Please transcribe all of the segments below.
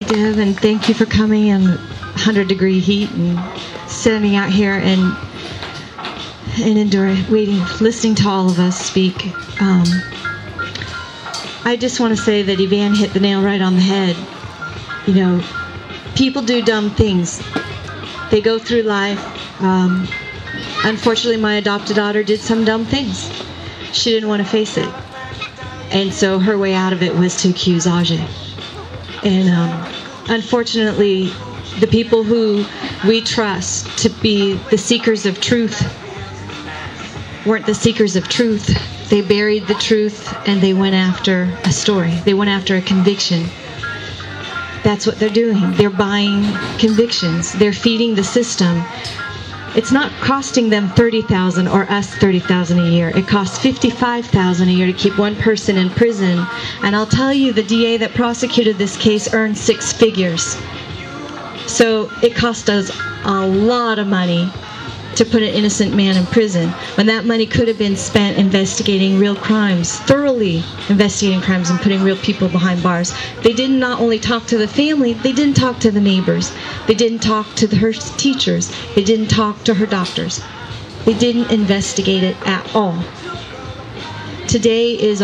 Dev, and thank you for coming in 100-degree heat and sitting out here and waiting, listening to all of us speak. I just want to say that Ivan hit the nail right on the head. You know, people do dumb things. They go through life. Unfortunately, my adopted daughter did some dumb things. She didn't want to face it. And so her way out of it was to accuse Ajay. And unfortunately, the people who we trust to be the seekers of truth weren't the seekers of truth. They buried the truth and they went after a story. They went after a conviction. That's what they're doing. They're buying convictions. They're feeding the system. It's not costing them $30,000 or us $30,000 a year. It costs $55,000 a year to keep one person in prison. And I'll tell you, the DA that prosecuted this case earned 6 figures. So it cost us a lot of money to put an innocent man in prison, when that money could have been spent investigating real crimes, thoroughly investigating crimes and putting real people behind bars. They did not only talk to the family, they didn't talk to the neighbors. They didn't talk to her teachers. They didn't talk to her doctors. They didn't investigate it at all. Today is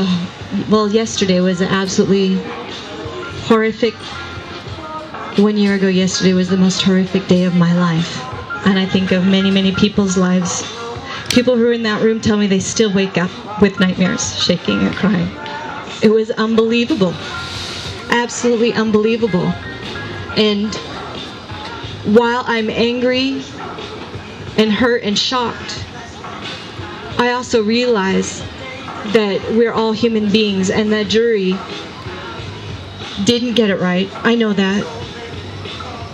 yesterday was an absolutely horrific, 1 year ago yesterday was the most horrific day of my life. And I think of many, many people's lives. People who are in that room tell me they still wake up with nightmares, shaking and crying. It was unbelievable. Absolutely unbelievable. And while I'm angry and hurt and shocked, I also realize that we're all human beings, and that jury didn't get it right. I know that.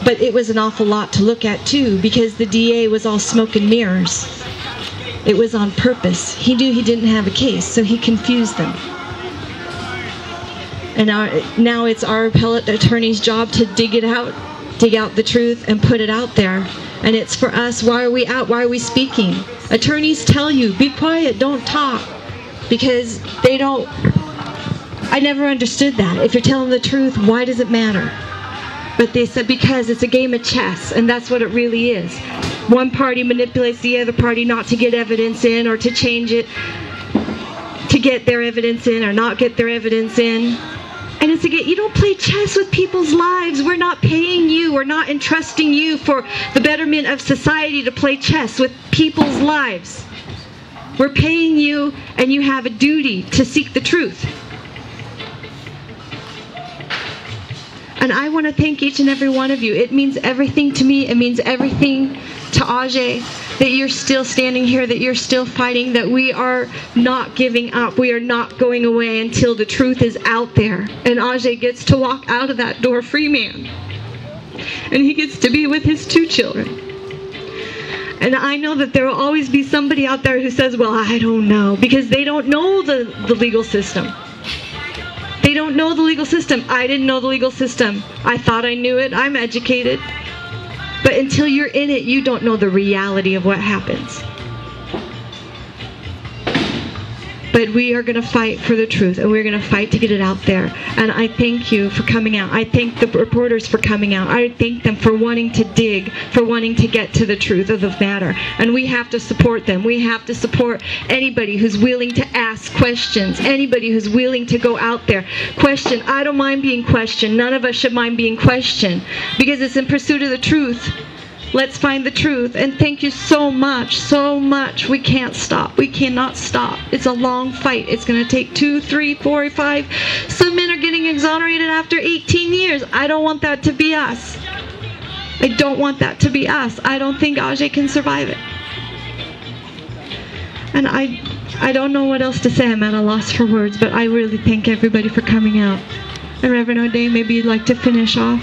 But it was an awful lot to look at too, because the DA was all smoke and mirrors. It was on purpose. He knew he didn't have a case, so he confused them. And now it's our appellate attorney's job to dig out the truth and put it out there. And it's for us. Why are we out? Why are we speaking? Attorneys tell you, be quiet, don't talk, because they don't. I never understood that. If you're telling the truth, why does it matter? But they said because it's a game of chess, and that's what it really is. One party manipulates the other party not to get evidence in, or to change it, to get their evidence in or not get their evidence in. And it's again, you don't play chess with people's lives. We're not paying you. We're not entrusting you for the betterment of society to play chess with people's lives. We're paying you, and you have a duty to seek the truth. And I want to thank each and every one of you. It means everything to me. It means everything to Ajay, that you're still standing here, that you're still fighting, that we are not giving up. We are not going away until the truth is out there. And Ajay gets to walk out of that door free man. And he gets to be with his 2 children. And I know that there will always be somebody out there who says, well, I don't know, because they don't know the legal system. They don't know the legal system. I didn't know the legal system. I thought I knew it. I'm educated. But until you're in it, you don't know the reality of what happens. But we are going to fight for the truth, and we're going to fight to get it out there. And I thank you for coming out. I thank the reporters for coming out. I thank them for wanting to dig, for wanting to get to the truth of the matter. And we have to support them. We have to support anybody who's willing to ask questions, anybody who's willing to go out there. Question. I don't mind being questioned. None of us should mind being questioned, because it's in pursuit of the truth. Let's find the truth. And thank you so much, so much. We can't stop. We cannot stop. It's a long fight. It's going to take 2, 3, 4, 5. Some men are getting exonerated after 18 years. I don't want that to be us. I don't want that to be us. I don't think Ajay can survive it. And I don't know what else to say. I'm at a loss for words, but I really thank everybody for coming out. And Reverend O'Day, maybe you'd like to finish off.